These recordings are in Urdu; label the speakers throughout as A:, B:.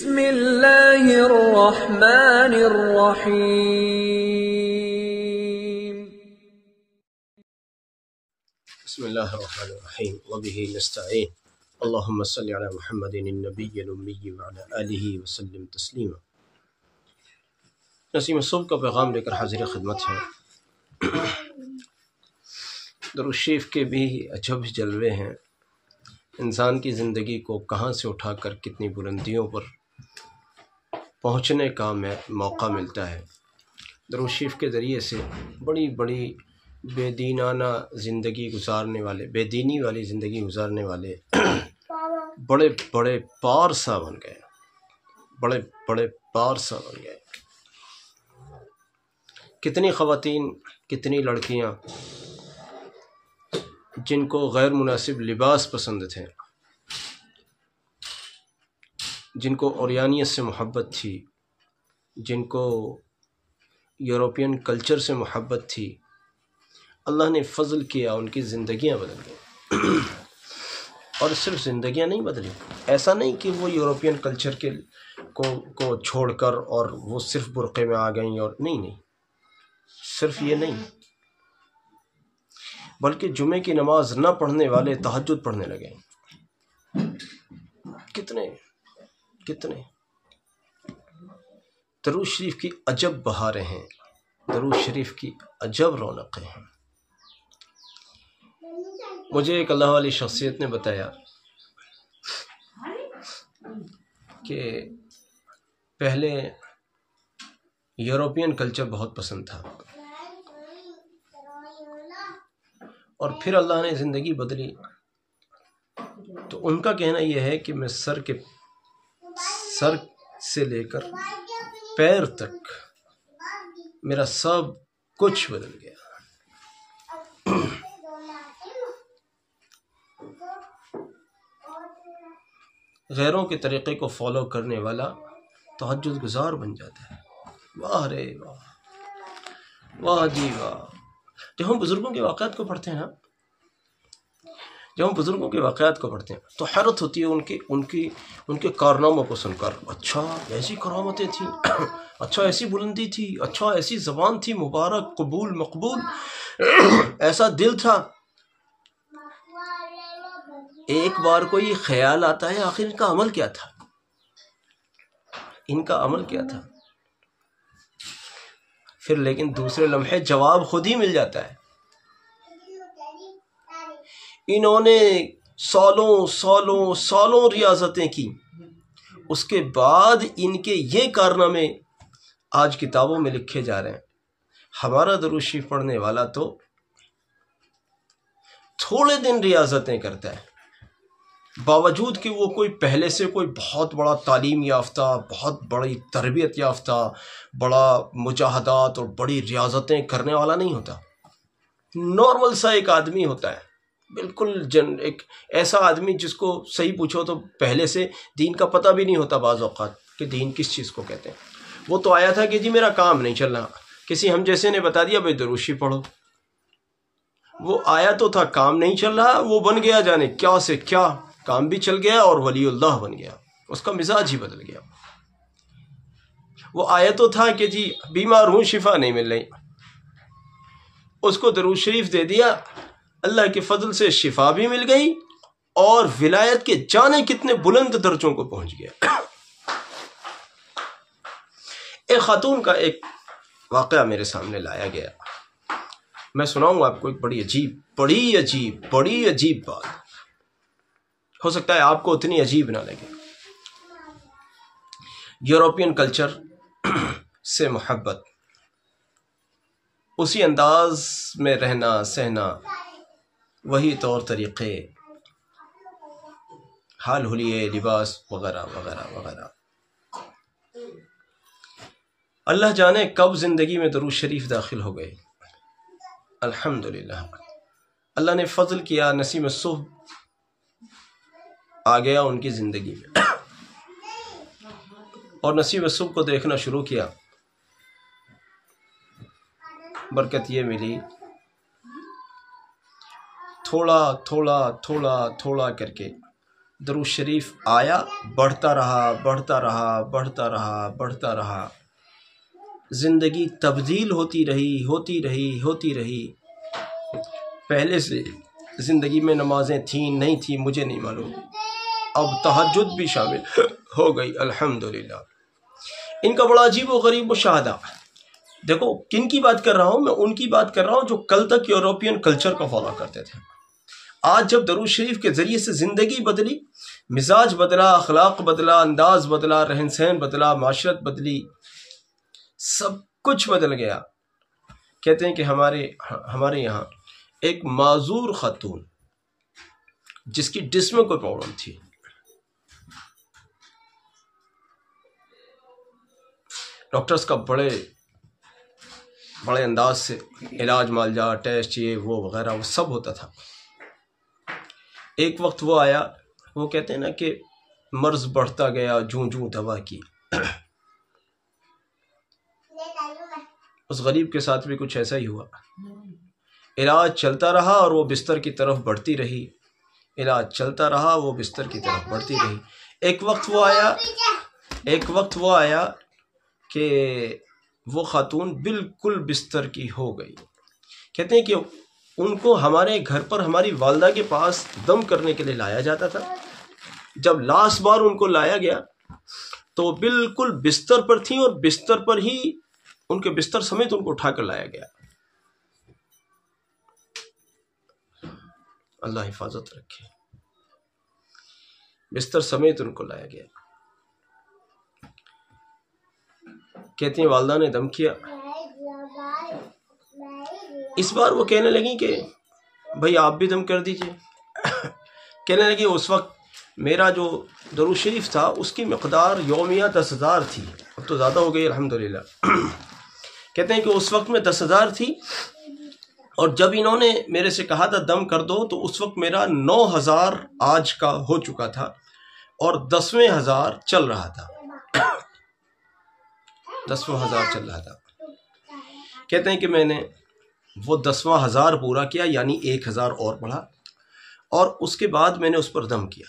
A: بسم اللہ الرحمن الرحیم
B: بسم اللہ الرحمن الرحیم وبہ نستعین اللہم صلی علی محمد النبی الامی وعلی آلہ وسلم تسلیما۔ نسیم الصبح کا پیغام لے کر حاضر خدمت ہے۔ درود شریف کے بھی عجب جلوے ہیں، انسان کی زندگی کو کہاں سے اٹھا کر کتنی بلندیوں پر پہنچنے کا موقع ملتا ہے۔ درود شریف کے ذریعے سے بڑی بڑی بے دینانہ زندگی گزارنے والے، بے دینی والی زندگی گزارنے والے بڑے بڑے پارسا بن گئے، بڑے بڑے پارسا بن گئے۔ کتنی خواتین، کتنی لڑکیاں جن کو غیر مناسب لباس پسند تھے، جن کو عریانیت سے محبت تھی، جن کو یورپین کلچر سے محبت تھی، اللہ نے فضل کیا، ان کی زندگیاں بدل گئیں۔ اور صرف زندگیاں نہیں بدلی، ایسا نہیں کہ وہ یورپین کلچر کو چھوڑ کر اور وہ صرف برقعے میں آ گئیں، اور نہیں، صرف یہ نہیں، بلکہ جمعے کی نماز نہ پڑھنے والے تہجد پڑھنے لگے۔ کتنے درود شریف کی عجب بہاریں ہیں، درود شریف کی عجب رونقیں ہیں۔ مجھے ایک اللہ والی شخصیت نے بتایا کہ پہلے یورپین کلچر بہت پسند تھا، اور پھر اللہ نے زندگی بدلی، تو ان کا کہنا یہ ہے کہ میں سر سے لے کر پیر تک میرا سب کچھ بدل گیا۔ غیروں کے طریقے کو فالو کرنے والا تہجد گزار بن جاتا ہے۔ واہ رے واہ، واہ جی واہ۔ جب ہم بزرگوں کے واقعات کو پڑھتے ہیں نا، تو حیرت ہوتی ہے ان کے کارناموں کو سن کر۔ اچھا ایسی کرامتیں تھیں، اچھا ایسی بلندی تھی، اچھا ایسی زبان تھی مبارک قبول مقبول، ایسا دل تھا۔ ایک بار کو یہ خیال آتا ہے آخر ان کا عمل کیا تھا، پھر لیکن دوسرے لمحے جواب خود ہی مل جاتا ہے۔ انہوں نے سالوں ریاضتیں کی، اس کے بعد ان کے یہ کارنامے آج کتابوں میں لکھے جا رہے ہیں۔ ہمارا درود شریف پڑھنے والا تو تھوڑے دن ریاضتیں کرتا ہے، باوجود کہ وہ کوئی پہلے سے کوئی بہت بڑا تعلیم یافتہ، بہت بڑی تربیت یافتہ، بڑا مجاہدات اور بڑی ریاضتیں کرنے والا نہیں ہوتا۔ نارمل سا ایک آدمی ہوتا ہے، بالکل ایک ایسا آدمی جس کو صحیح پوچھو تو پہلے سے دین کا پتہ بھی نہیں ہوتا بعض اوقات کہ دین کس چیز کو کہتے ہیں۔ وہ تو آیا تھا کہ جی میرا کام نہیں چل رہا، کسی ہم جیسے نے بتا دیا بھائی درود شریف پڑھو۔ وہ آیا تو تھا، کام نہیں چل رہا، وہ بن گیا جانے کیا سے کیا، کام بھی چل گیا اور ولی اللہ بن گیا، اس کا مزاج ہی بدل گیا۔ وہ آیا تو تھا کہ جی بیمار ہوں شفا نہیں مل رہی، اس کو درود شریف دے دیا، اللہ کے فضل سے شفا بھی مل گئی اور ولایت کے جانے کتنے بلند درجوں کو پہنچ گیا۔ ایک خاتون کا ایک واقعہ میرے سامنے لایا گیا، میں سناؤں گا آپ کو۔ ایک بڑی عجیب بات، ہو سکتا ہے آپ کو اتنی عجیب نہ لگے۔ یورپین کلچر سے محبت، اسی انداز میں رہنا سہنا، وہی طور طریقے، حال حلیے، لباس وغیرہ وغیرہ وغیرہ۔ اللہ جانے کب زندگی میں درود شریف داخل ہو گئے۔ الحمدللہ اللہ نے فضل کیا، نسیم الصبح آ گیا ان کی زندگی میں، اور نسیم الصبح کو دیکھنا شروع کیا۔ برکت یہ ملی، تھوڑا کر کے درود شریف آیا، بڑھتا رہا بڑھتا رہا بڑھتا رہا بڑھتا رہا، زندگی تبدیل ہوتی رہی ہوتی رہی ہوتی رہی۔ پہلے سے زندگی میں نمازیں تھیں نہیں تھیں مجھے نہیں معلوم، اب تہجد بھی شامل ہو گئی الحمدللہ۔ ان کا بڑا عجیب و غریب مشاہدہ۔ دیکھو کن کی بات کر رہا ہوں میں؟ ان کی بات کر رہا ہوں جو کل تک یورپین کلچر کا فالو کرتے تھے۔ آج جب درود شریف کے ذریعے سے زندگی بدلی، مزاج بدلا، اخلاق بدلا، انداز بدلا، رہن سہن بدلا، معاشرت بدلی، سب کچھ بدل گیا۔ کہتے ہیں کہ ہمارے یہاں ایک معذور خاتون جس کی ڈسم میں کوئی پرابلم تھی، ڈاکٹرز کا بڑے انداز سے علاج معالجہ، ٹیسٹ، یہ وہ وغیرہ وہ سب ہوتا تھا۔ ایک وقت وہ آیا، وہ کہتے ہیں نا کہ مرض بڑھتا گیا جوں جوں دوا کی۔ اس غریب کے ساتھ بھی کچھ ایسا ہی ہوا، علاج چلتا رہا اور وہ بستر کی طرف بڑھتی رہی، علاج چلتا رہا وہ بستر کی طرف بڑھتی رہی۔ ایک وقت وہ آیا کہ وہ خاتون بالکل بستر کی ہو گئی۔ کہتے ہیں کہ ان کو ہمارے گھر پر ہماری والدہ کے پاس دم کرنے کے لیے لایا جاتا تھا۔ جب لاسٹ بار ان کو لایا گیا تو بالکل بستر پر تھیں، اور بستر پر ہی ان کے بستر سمیت ان کو اٹھا کر لایا گیا۔ اللہ حفاظت رکھے، بستر سمیت ان کو لایا گیا۔ کہتی ہیں والدہ نے دم کیا۔ اس بار وہ کہنے لگی کہ بھائی آپ بھی دم کر دیجئے۔ کہنے لگی اس وقت میرا جو درود شریف تھا اس کی مقدار یومیہ 10,000 تھی، اب تو زیادہ ہو گئی الحمدللہ۔ کہتے ہیں کہ اس وقت میں 10,000 تھی، اور جب انہوں نے میرے سے کہا تھا دم کر دو تو اس وقت میرا 9,000 آج کا ہو چکا تھا، اور 10,000 چل رہا تھا، 10,000 چل رہا تھا۔ کہتے ہیں کہ میں نے وہ 10,000 پورا کیا، یعنی 1,000 اور بڑھا، اور اس کے بعد میں نے اس پر دم کیا۔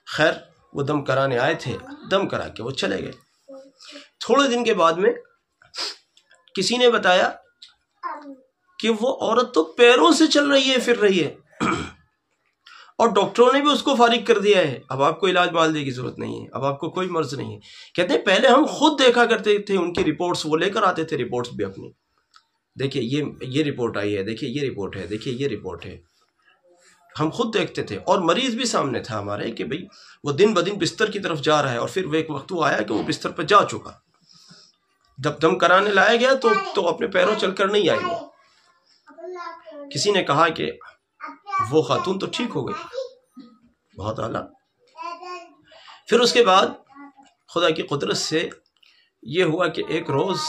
B: خیر وہ دم کرانے آئے تھے، دم کرا کے وہ چلے گئے۔ تھوڑے دن کے بعد میں کسی نے بتایا کہ وہ عورت تو پیروں سے چل رہی ہے، پھر رہی ہے، اور ڈاکٹروں نے بھی اس کو فارغ کر دیا ہے، اب آپ کو علاج معالجے کی ضرورت نہیں ہے، اب آپ کو کوئی مرض نہیں ہے۔ کہتے ہیں پہلے ہم خود دیکھا کرتے تھے ان کی رپورٹس، وہ لے کر آتے تھے رپورٹس بھی اپنی، دیکھیں یہ رپورٹ آئی ہے، دیکھیں یہ رپورٹ ہے، دیکھیں یہ رپورٹ ہے، ہم خود دیکھتے تھے، اور مریض بھی سامنے تھا ہمارے کہ بھئی وہ دن بدن بستر کی طرف جا رہا ہے، اور پھر وہ ایک وقت وہ آیا کہ وہ بستر پر جا چکا۔ جب دم کرانے لایا گیا تو اپنے پیروں چل کر نہیں آئی وہ۔ کسی نے کہا کہ وہ خاتون تو ٹھیک ہو گئی، بہت اعلیٰ۔ پھر اس کے بعد خدا کی قدرت سے یہ ہوا کہ ایک روز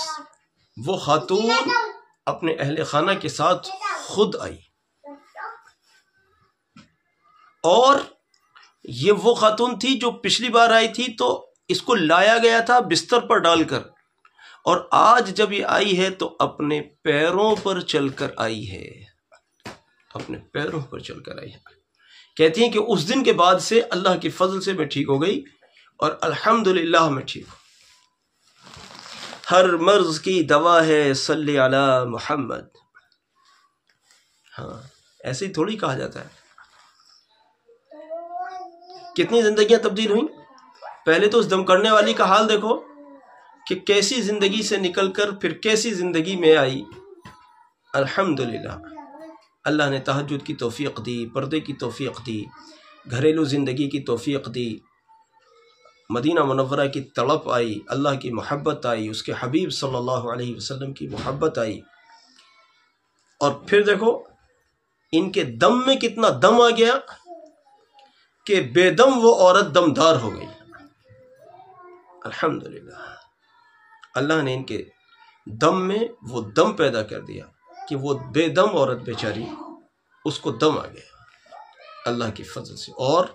B: وہ خاتون اپنے اہل خانہ کے ساتھ خود آئی، اور یہ وہ خاتون تھی جو پچھلی بار آئی تھی تو اس کو لایا گیا تھا بستر پر ڈال کر، اور آج جب یہ آئی ہے تو اپنے پیروں پر چل کر آئی ہے، اپنے پیروں پر چل کر آئی ہے۔ کہتی ہیں کہ اس دن کے بعد سے اللہ کے فضل سے میں ٹھیک ہو گئی، اور الحمدللہ میں ٹھیک ہوں۔ ہر مرض کی دوا ہے صلی علی محمد۔ ہاں ایسے ہی تھوڑی کہا جاتا ہے۔ کتنی زندگیاں تبدیل ہوئیں۔ پہلے تو اس دم کرنے والی کا حال دیکھو کہ کیسی زندگی سے نکل کر پھر کیسی زندگی میں آئی۔ الحمدللہ اللہ نے تہجد کی توفیق دی، پردے کی توفیق دی، گھریلو زندگی کی توفیق دی، مدینہ منورہ کی تڑپ آئی، اللہ کی محبت آئی، اس کے حبیب صلی اللہ علیہ وسلم کی محبت آئی، اور پھر دیکھو ان کے دم میں کتنا دم آ گیا کہ بے دم وہ عورت دمدار ہو گئی۔ الحمدللہ اللہ نے ان کے دم میں وہ دم پیدا کر دیا کہ وہ بے دم عورت بیچاری اس کو دم آ گیا اللہ کی فضل سے۔ اور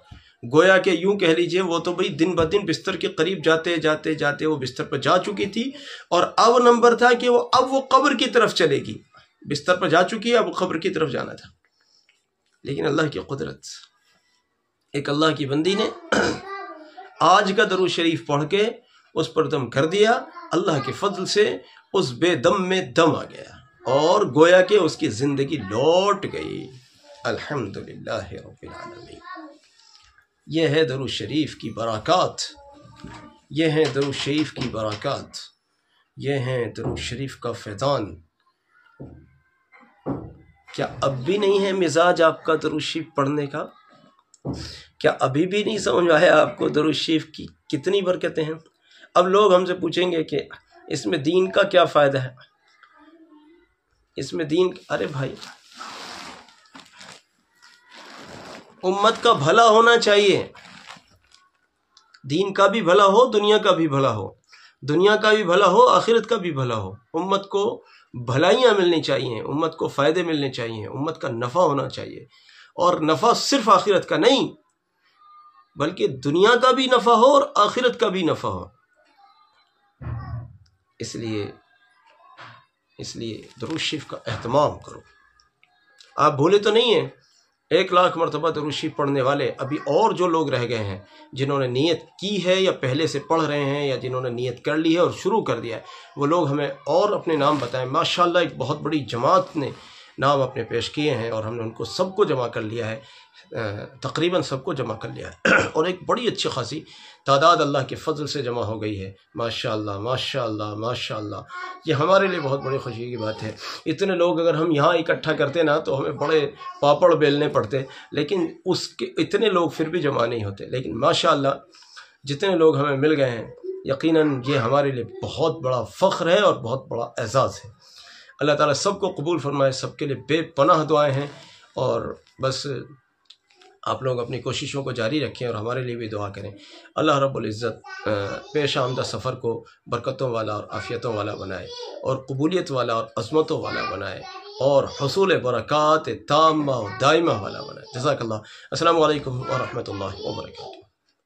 B: گویا کہ یوں کہہ لیجئے وہ تو بھئی دن بدن بستر کے قریب جاتے جاتے جاتے وہ بستر پر جا چکی تھی، اور اب نمبر تھا کہ اب وہ قبر کی طرف چلے گی۔ بستر پر جا چکی ہے، اب قبر کی طرف جانا تھا، لیکن اللہ کی قدرت ایک اللہ کی بندی نے آج کا درود شریف پڑھ کے اس پر دم کر دیا، اللہ کے فضل سے اس بے دم میں دم آ گیا اور گویا کہ اس کی زندگی لوٹ گئی۔ الحمدللہ رب العالمین۔ یہ ہے درود شریف کی برکات، یہ ہیں درود شریف کی برکات، یہ ہیں درود شریف کا فیضان۔ کیا اب بھی نہیں ہے مزاج آپ کا درود شریف پڑھنے کا؟ کیا ابھی بھی نہیں سمجھ آیا آپ کو درود شریف کی کتنی برکتیں ہیں؟ اب لوگ ہم سے پوچھیں گے کہ اس میں دین کا کیا فائدہ ہے، اس میں دین، ارے بھائی امت کا بھلا ہونا چاہیے، دین کا بھی بھلا ہو، دنیا کا بھی بھلا ہو، دنیا کا بھی بھلا ہو، آخرت کا بھی بھلا ہو۔ امت کو بھلائیاں ملنی چاہیے، امت کو فائدے ملنے چاہیے، امت کا نفع ہونا چاہیے، اور نفع صرف آخرت کا نہیں بلکہ دنیا کا بھی نفع ہو اور آخرت کا بھی نفع ہو۔ اس لیے درود شریف کا اہتمام کرو۔ آپ بھولے تو نہیں ہیں 1,00,000 مرتبہ درود شریف پڑھنے والے ابھی اور جو لوگ رہ گئے ہیں، جنہوں نے نیت کی ہے یا پہلے سے پڑھ رہے ہیں یا جنہوں نے نیت کر لی ہے اور شروع کر دیا ہے، وہ لوگ ہمیں اور اپنے نام بتائیں۔ ماشاءاللہ ایک بہت بڑی جماعت نے نام اپنے پیش کیے ہیں اور ہم نے ان کو سب کو جمع کر لیا ہے، تقریباً سب کو جمع کر لیا ہے اور ایک بڑی اچھی خاصی تعداد اللہ کے فضل سے جمع ہو گئی ہے۔ ماشاءاللہ ماشاءاللہ ماشاءاللہ، یہ ہمارے لیے بہت بڑی خوشی کی بات ہے۔ اتنے لوگ اگر ہم یہاں اکٹھا کرتے نا تو ہمیں بڑے پاپڑ بیلنے پڑتے، لیکن اس کے اتنے لوگ پھر بھی جمع نہیں ہوتے، لیکن ماشاءاللہ جتنے لوگ ہمیں مل گئے ہیں یقیناً یہ ہمارے لیے بہت بڑا فخر ہے اور بہت بڑا اعزاز ہے۔ اللہ تعالیٰ سب کو قبول فرمائے، سب کے لیے بے پناہ دعائیں ہیں، اور بس آپ لوگ اپنی کوششوں کو جاری رکھیں اور ہمارے لیے بھی دعا کریں۔ اللہ رب العزت پیش آمدہ سفر کو برکتوں والا اور عافیتوں والا بنائے، اور قبولیت والا اور عظمتوں والا بنائے، اور حصول برکات تامہ و دائمہ والا بنائے۔ جزاک اللہ۔ السلام علیکم ورحمۃ اللہ وبرکاتہ۔